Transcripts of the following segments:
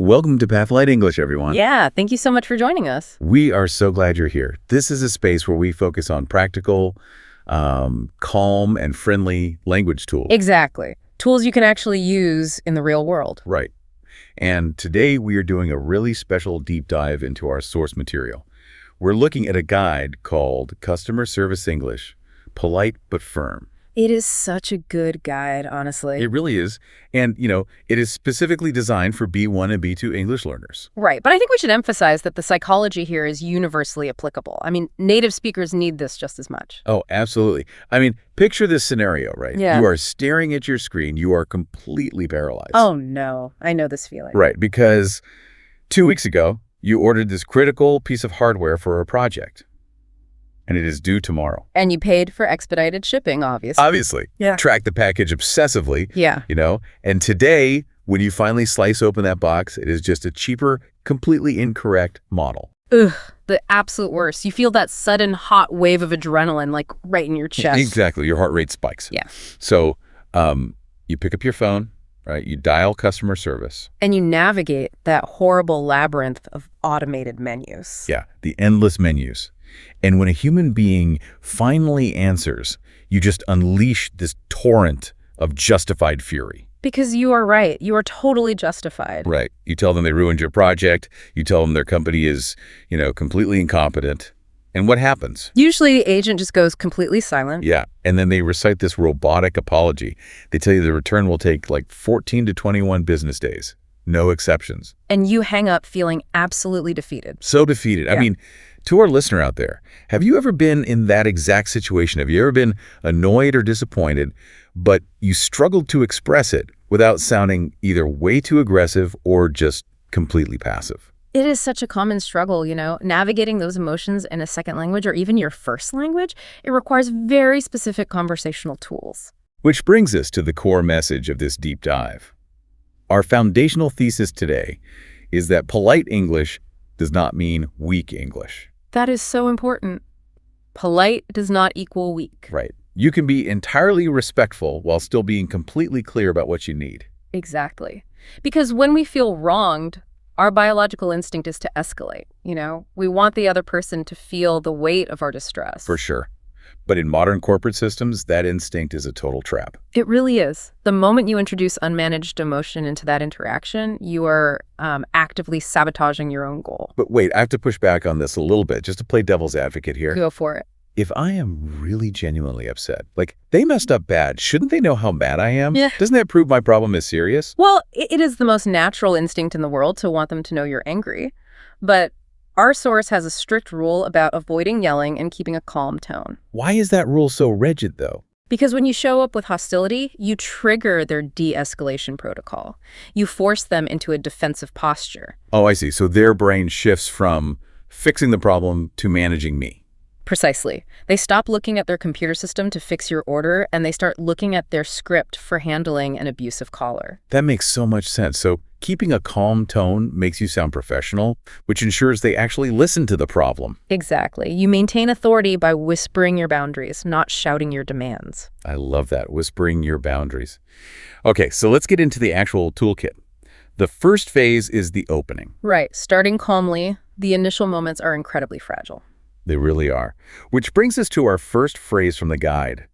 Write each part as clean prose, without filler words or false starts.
Welcome to Pathlight English, everyone. Yeah, thank you so much for joining us. We are so glad you're here. This is a space where we focus on practical, calm, and friendly language tools. Exactly. Tools you can actually use in the real world. Right. And today we are doing a really special deep dive into our source material. We're looking at a guide called Customer Service English, Polite but Firm. It is such a good guide, honestly. It really is. And, it is specifically designed for B1 and B2 English learners. Right, but I think we should emphasize that the psychology here is universally applicable. I mean, native speakers need this just as much. Oh, absolutely. I mean, picture this scenario, right? Yeah. You are staring at your screen. You are completely paralyzed. Oh, no. I know this feeling. Right, because 2 weeks ago, you ordered this critical piece of hardware for a project, and it is due tomorrow. And you paid for expedited shipping, obviously. Obviously. Yeah. Track the package obsessively. Yeah. And today, when you finally slice open that box, it is just a cheaper, completely incorrect model. Ugh, the absolute worst. You feel that sudden hot wave of adrenaline, like right in your chest. Exactly. Your heart rate spikes. Yeah. So you pick up your phone, right? You dial customer service. And you navigate that horrible labyrinth of automated menus. Yeah, the endless menus. And when a human being finally answers, you just unleash this torrent of justified fury. Because you are right. You are totally justified. Right. You tell them they ruined your project. You tell them their company is, completely incompetent. And what happens? Usually the agent just goes completely silent. Yeah. And then they recite this robotic apology. They tell you the return will take like 14 to 21 business days. No exceptions. And you hang up feeling absolutely defeated. So defeated. Yeah. I mean, to our listener out there, have you ever been in that exact situation? Have you ever been annoyed or disappointed, but you struggled to express it without sounding either way too aggressive or just completely passive? It is such a common struggle, navigating those emotions in a second language or even your first language. It requires very specific conversational tools. Which brings us to the core message of this deep dive. Our foundational thesis today is that polite English does not mean weak English. That is so important. Polite does not equal weak. Right. You can be entirely respectful while still being completely clear about what you need. Exactly. Because when we feel wronged, our biological instinct is to escalate, We want the other person to feel the weight of our distress. For sure. But in modern corporate systems, that instinct is a total trap. It really is. The moment you introduce unmanaged emotion into that interaction, you are actively sabotaging your own goal. But wait, I have to push back on this a little bit, just to play devil's advocate here. Go for it. If I am really genuinely upset, like they messed up bad, shouldn't they know how mad I am? Yeah. Doesn't that prove my problem is serious? Well, it is the most natural instinct in the world to want them to know you're angry. But our source has a strict rule about avoiding yelling and keeping a calm tone. Why is that rule so rigid, though? Because when you show up with hostility, you trigger their de-escalation protocol. You force them into a defensive posture. Oh, I see. So their brain shifts from fixing the problem to managing me. Precisely. They stop looking at their computer system to fix your order, and they start looking at their script for handling an abusive caller. That makes so much sense. So keeping a calm tone makes you sound professional, which ensures they actually listen to the problem. Exactly. You maintain authority by whispering your boundaries, not shouting your demands. I love that, whispering your boundaries. Okay, so let's get into the actual toolkit. The first phase is the opening. Right. Starting calmly, the initial moments are incredibly fragile. They really are. Which brings us to our first phrase from the guide.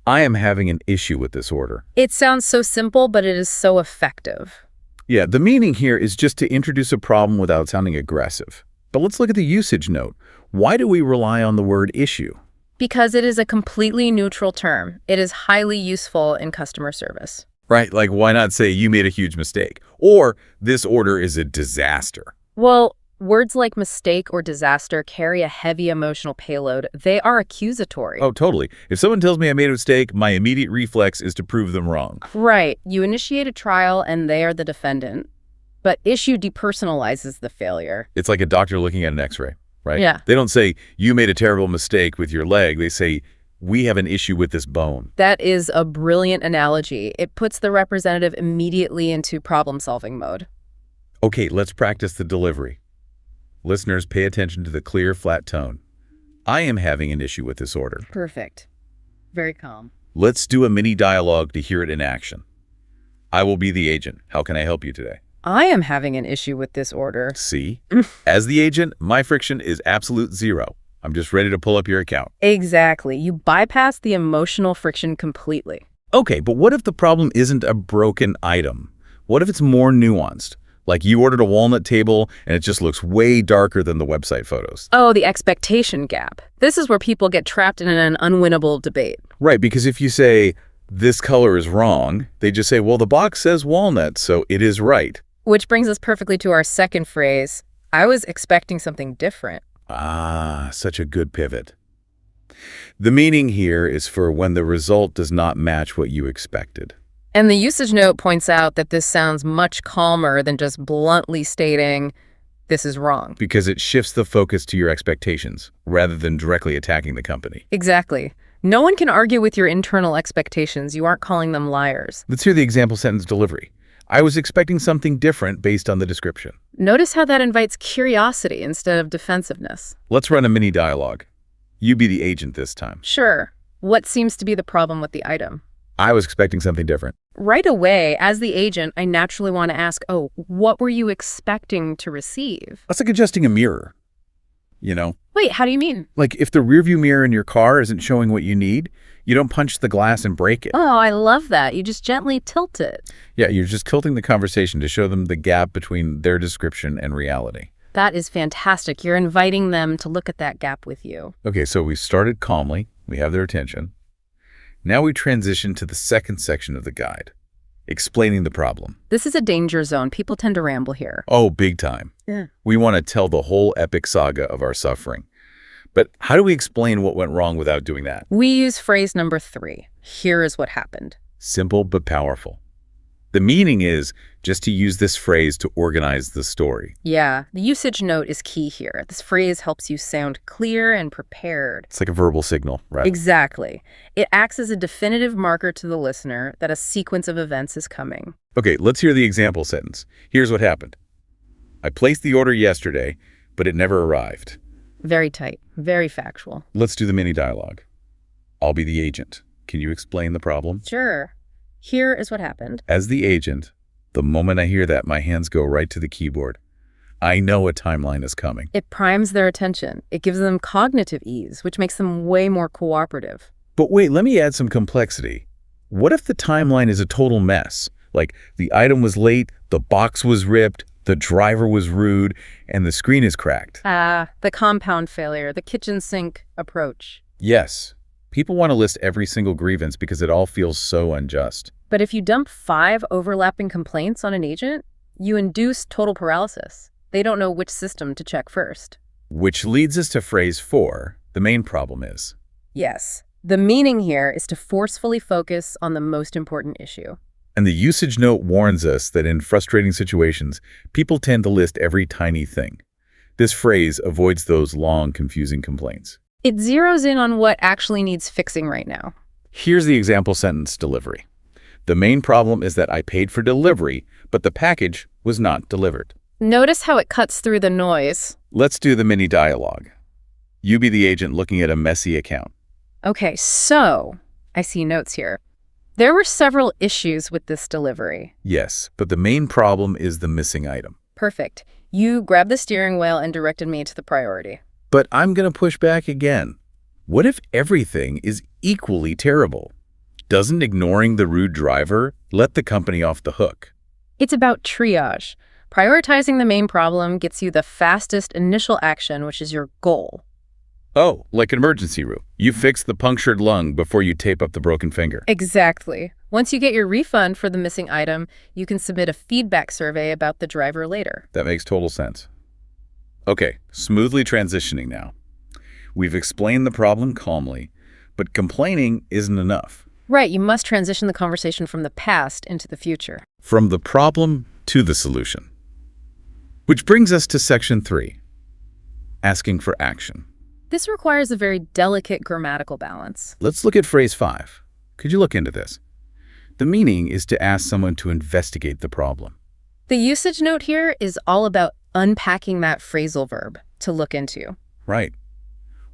I am having an issue with this order. It sounds so simple, but it is so effective. Yeah, the meaning here is just to introduce a problem without sounding aggressive. But let's look at the usage note. Why do we rely on the word issue? Because it is a completely neutral term. It is highly useful in customer service. Right, like why not say you made a huge mistake? Or this order is a disaster. Well, words like mistake or disaster carry a heavy emotional payload. They are accusatory. Oh, totally. If someone tells me I made a mistake, my immediate reflex is to prove them wrong. Right. You initiate a trial and they are the defendant. But issue depersonalizes the failure. It's like a doctor looking at an x-ray, right? Yeah. They don't say, you made a terrible mistake with your leg. They say, we have an issue with this bone. That is a brilliant analogy. It puts the representative immediately into problem-solving mode. Okay, let's practice the delivery. Listeners, pay attention to the clear, flat tone. I am having an issue with this order. Perfect. Very calm. Let's do a mini dialogue to hear it in action. I will be the agent. How can I help you today? I am having an issue with this order. See? As the agent, my friction is absolute zero. I'm just ready to pull up your account. Exactly. You bypass the emotional friction completely. Okay, but what if the problem isn't a broken item? What if it's more nuanced? Like you ordered a walnut table and it just looks way darker than the website photos. Oh, the expectation gap. This is where people get trapped in an unwinnable debate. Right, because if you say, this color is wrong, they just say, well, the box says walnut, so it is right. Which brings us perfectly to our second phrase. I was expecting something different. Ah, such a good pivot. The meaning here is for when the result does not match what you expected. And the usage note points out that this sounds much calmer than just bluntly stating, this is wrong. Because it shifts the focus to your expectations, rather than directly attacking the company. Exactly. No one can argue with your internal expectations. You aren't calling them liars. Let's hear the example sentence delivery. I was expecting something different based on the description. Notice how that invites curiosity instead of defensiveness. Let's run a mini dialogue. You be the agent this time. Sure. What seems to be the problem with the item? I was expecting something different. Right away, as the agent, I naturally want to ask, oh, what were you expecting to receive? That's like adjusting a mirror, you know? Wait, how do you mean? Like if the rearview mirror in your car isn't showing what you need, you don't punch the glass and break it. Oh, I love that. You just gently tilt it. Yeah, you're just tilting the conversation to show them the gap between their description and reality. That is fantastic. You're inviting them to look at that gap with you. Okay, so we started calmly. We have their attention. Now we transition to the second section of the guide, explaining the problem. This is a danger zone. People tend to ramble here. Oh, big time. Yeah. We want to tell the whole epic saga of our suffering. But how do we explain what went wrong without doing that? We use phrase number 3. Here is what happened. Simple but powerful. The meaning is just to use this phrase to organize the story. Yeah, the usage note is key here. This phrase helps you sound clear and prepared. It's like a verbal signal, right? Exactly. It acts as a definitive marker to the listener that a sequence of events is coming. Okay, let's hear the example sentence. Here's what happened. I placed the order yesterday, but it never arrived. Very tight, very factual. Let's do the mini dialogue. I'll be the agent. Can you explain the problem? Sure. Here is what happened. As the agent, the moment I hear that, my hands go right to the keyboard. I know a timeline is coming. It primes their attention. It gives them cognitive ease, which makes them way more cooperative. But wait, let me add some complexity. What if the timeline is a total mess? Like the item was late, the box was ripped, the driver was rude, and the screen is cracked. The compound failure, the kitchen sink approach. Yes. People want to list every single grievance because it all feels so unjust. But if you dump 5 overlapping complaints on an agent, you induce total paralysis. They don't know which system to check first. Which leads us to phrase 4. The main problem is. Yes. The meaning here is to forcefully focus on the most important issue. And the usage note warns us that in frustrating situations, people tend to list every tiny thing. This phrase avoids those long, confusing complaints. It zeroes in on what actually needs fixing right now. Here's the example sentence delivery. The main problem is that I paid for delivery, but the package was not delivered. Notice how it cuts through the noise. Let's do the mini dialogue. You be the agent looking at a messy account. Okay, so I see notes here. There were several issues with this delivery. Yes, but the main problem is the missing item. Perfect. You grabbed the steering wheel and directed me to the priority. But I'm going to push back again. What if everything is equally terrible? Doesn't ignoring the rude driver let the company off the hook? It's about triage. Prioritizing the main problem gets you the fastest initial action, which is your goal. Oh, like an emergency room. You fix the punctured lung before you tape up the broken finger. Exactly. Once you get your refund for the missing item, you can submit a feedback survey about the driver later. That makes total sense. Okay, smoothly transitioning now. We've explained the problem calmly, but complaining isn't enough. Right, you must transition the conversation from the past into the future. From the problem to the solution. Which brings us to section 3, asking for action. This requires a very delicate grammatical balance. Let's look at phrase 5. Could you look into this? The meaning is to ask someone to investigate the problem. The usage note here is all about unpacking that phrasal verb, to look into. Right.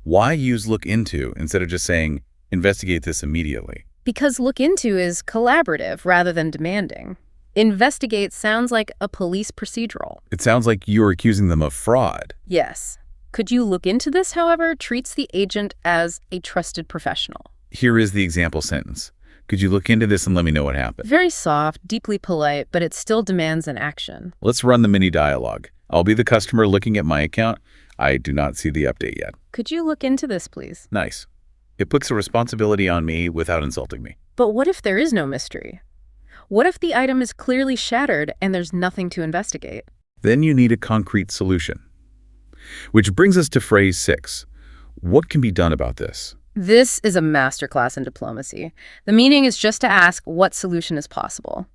Why use look into instead of just saying, investigate this immediately? Because look into is collaborative rather than demanding. Investigate sounds like a police procedural. It sounds like you're accusing them of fraud. Yes. Could you look into this, however, treats the agent as a trusted professional. Here is the example sentence. Could you look into this and let me know what happened? Very soft, deeply polite, but it still demands an action. Let's run the mini dialogue. I'll be the customer looking at my account. I do not see the update yet. Could you look into this, please? Nice. It puts the responsibility on me without insulting me. But what if there is no mystery? What if the item is clearly shattered and there's nothing to investigate? Then you need a concrete solution. Which brings us to phrase 6. What can be done about this? This is a masterclass in diplomacy. The meaning is just to ask what solution is possible.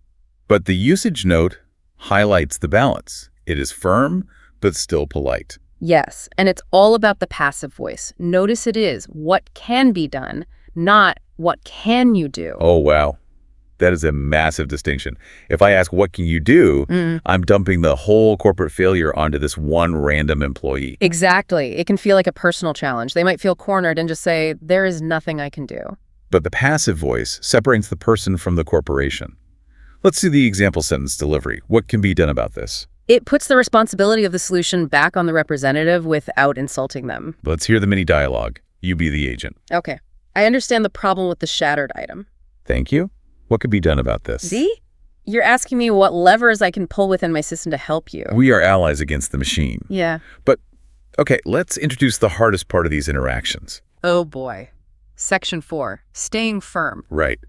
But the usage note highlights the balance. It is firm, but still polite. Yes, and it's all about the passive voice. Notice it is what can be done, not what can you do. Oh, wow. That is a massive distinction. If I ask, what can you do, I'm dumping the whole corporate failure onto this one random employee. Exactly. It can feel like a personal challenge. They might feel cornered and just say, there is nothing I can do. But the passive voice separates the person from the corporation. Let's see the example sentence delivery. What can be done about this? It puts the responsibility of the solution back on the representative without insulting them. Let's hear the mini dialogue. You be the agent. Okay. I understand the problem with the shattered item. Thank you. What could be done about this? See? You're asking me what levers I can pull within my system to help you. We are allies against the machine. Yeah. But, okay, let's introduce the hardest part of these interactions. Oh boy. Section 4. Staying firm. Right.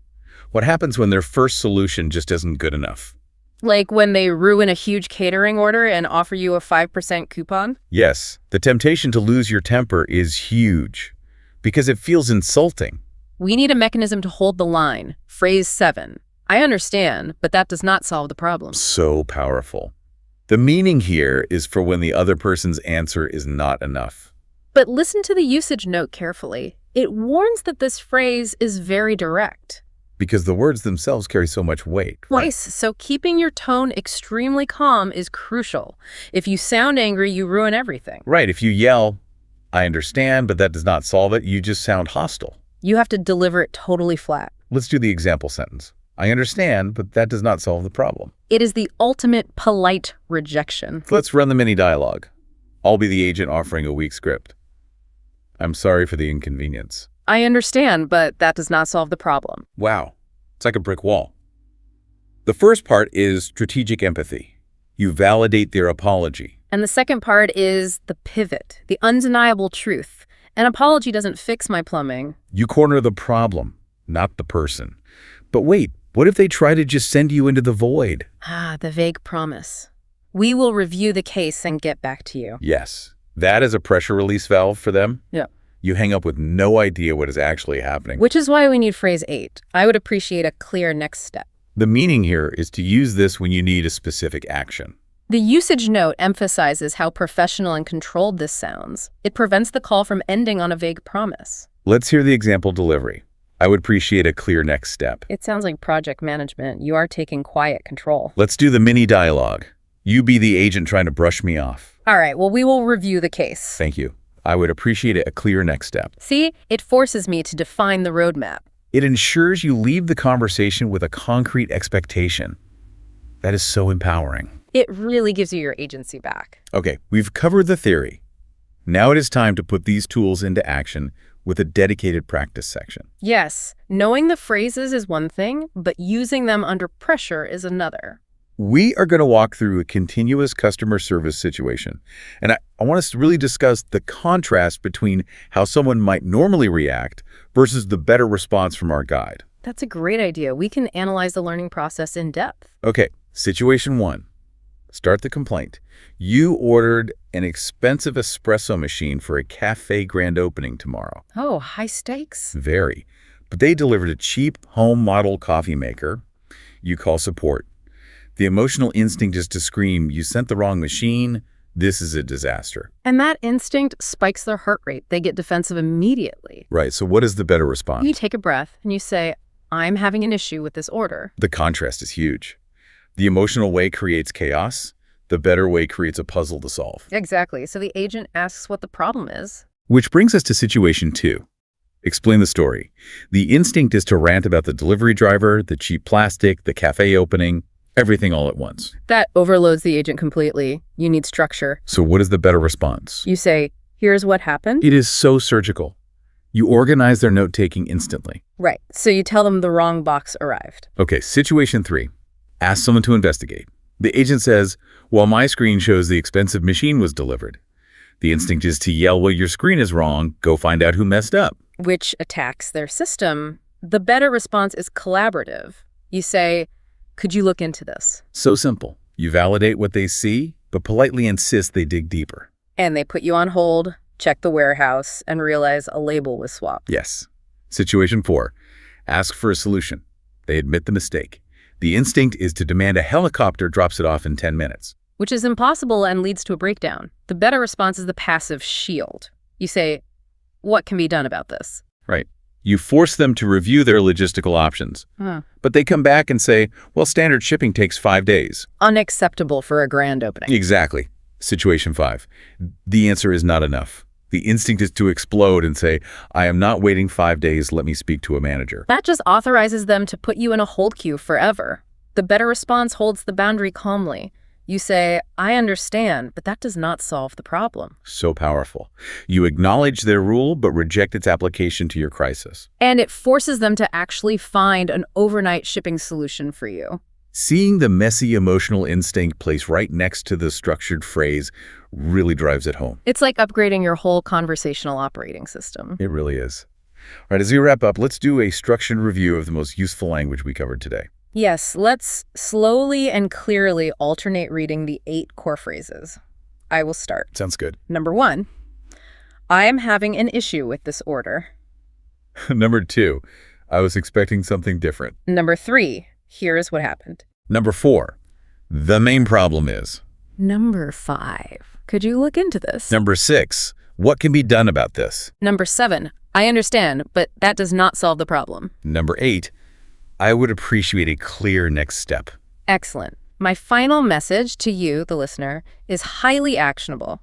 What happens when their first solution just isn't good enough? Like when they ruin a huge catering order and offer you a 5% coupon? Yes. The temptation to lose your temper is huge because it feels insulting. We need a mechanism to hold the line. Phrase 7. I understand, but that does not solve the problem. So powerful. The meaning here is for when the other person's answer is not enough. But listen to the usage note carefully. It warns that this phrase is very direct. Because the words themselves carry so much weight. Twice. So keeping your tone extremely calm is crucial. If you sound angry, you ruin everything. Right. If you yell, I understand, but that does not solve it, you just sound hostile. You have to deliver it totally flat. Let's do the example sentence. I understand, but that does not solve the problem. It is the ultimate polite rejection. Let's run the mini dialogue. I'll be the agent offering a weak script. I'm sorry for the inconvenience. I understand, but that does not solve the problem. Wow. It's like a brick wall. The first part is strategic empathy. You validate their apology. And the second part is the pivot, the undeniable truth. An apology doesn't fix my plumbing. You corner the problem, not the person. But wait, what if they try to just send you into the void? Ah, the vague promise. We will review the case and get back to you. Yes, that is a pressure release valve for them. Yeah. You hang up with no idea what is actually happening. Which is why we need phrase 8. I would appreciate a clear next step. The meaning here is to use this when you need a specific action. The usage note emphasizes how professional and controlled this sounds. It prevents the call from ending on a vague promise. Let's hear the example delivery. I would appreciate a clear next step. It sounds like project management. You are taking quiet control. Let's do the mini dialogue. You be the agent trying to brush me off. All right, well, we will review the case. Thank you. I would appreciate a clear next step. See, it forces me to define the roadmap. It ensures you leave the conversation with a concrete expectation. That is so empowering. It really gives you your agency back. Okay, we've covered the theory. Now it is time to put these tools into action with a dedicated practice section. Yes, knowing the phrases is one thing, but using them under pressure is another. We are going to walk through a continuous customer service situation, and I want us to really discuss the contrast between how someone might normally react versus the better response from our guide. That's a great idea. We can analyze the learning process in depth. Okay, situation 1. Start the complaint. You ordered an expensive espresso machine for a cafe grand opening tomorrow. Oh, high stakes? Very. But they delivered a cheap home model coffee maker. You call support. The emotional instinct is to scream, you sent the wrong machine. This is a disaster. And that instinct spikes their heart rate. They get defensive immediately. Right, so what is the better response? You take a breath and you say, I'm having an issue with this order. The contrast is huge. The emotional way creates chaos. The better way creates a puzzle to solve. Exactly. So the agent asks what the problem is. Which brings us to situation 2. Explain the story. The instinct is to rant about the delivery driver, the cheap plastic, the cafe opening. Everything all at once. That overloads the agent completely. You need structure. So what is the better response? You say, here's what happened. It is so surgical. You organize their note-taking instantly. Right. So you tell them the wrong box arrived. Okay, situation 3. Ask someone to investigate. The agent says, well, my screen shows the expensive machine was delivered. The instinct is to yell, well, your screen is wrong. Go find out who messed up. Which attacks their system. The better response is collaborative. You say, could you look into this? So simple. You validate what they see, but politely insist they dig deeper. And they put you on hold, check the warehouse, and realize a label was swapped. Yes. Situation 4. Ask for a solution. They admit the mistake. The instinct is to demand a helicopter drops it off in 10 minutes. Which is impossible and leads to a breakdown. The better response is the passive shield. You say, what can be done about this? Right. You force them to review their logistical options. But they come back and say, well, standard shipping takes 5 days. Unacceptable for a grand opening. Exactly. Situation 5. The answer is not enough. The instinct is to explode and say, I am not waiting 5 days, let me speak to a manager. That just authorizes them to put you in a hold queue forever. The better response holds the boundary calmly. You say, I understand, but that does not solve the problem. So powerful. You acknowledge their rule, but reject its application to your crisis. And it forces them to actually find an overnight shipping solution for you. Seeing the messy emotional instinct placed right next to the structured phrase really drives it home. It's like upgrading your whole conversational operating system. It really is. All right, as we wrap up, let's do a structured review of the most useful language we covered today. Yes, let's slowly and clearly alternate reading the 8 core phrases. I will start. Sounds good. Number 1, I am having an issue with this order. Number 2, I was expecting something different. Number 3, here is what happened. Number 4, the main problem is. Number 5, could you look into this? Number 6, what can be done about this? Number 7, I understand, but that does not solve the problem. Number 8, I would appreciate a clear next step. Excellent. My final message to you, the listener, is highly actionable.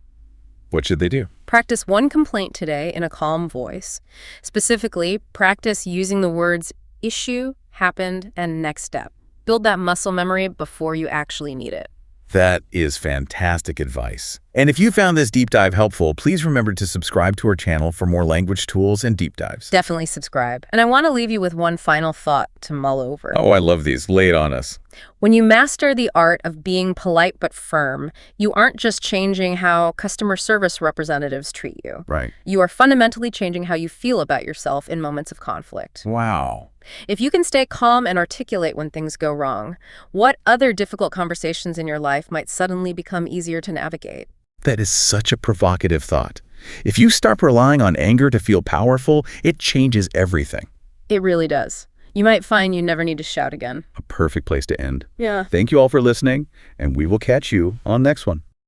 What should they do? Practice one complaint today in a calm voice. Specifically, practice using the words issue, happened, and next step. Build that muscle memory before you actually need it. That is fantastic advice. And if you found this deep dive helpful, please remember to subscribe to our channel for more language tools and deep dives. Definitely subscribe. And I want to leave you with one final thought to mull over. Oh, I love these. Lay it on us. When you master the art of being polite but firm, you aren't just changing how customer service representatives treat you. Right. You are fundamentally changing how you feel about yourself in moments of conflict. Wow. If you can stay calm and articulate when things go wrong, what other difficult conversations in your life might suddenly become easier to navigate? That is such a provocative thought. If you start relying on anger to feel powerful, it changes everything. It really does. You might find you never need to shout again. A perfect place to end. Yeah. Thank you all for listening, and we will catch you on next one.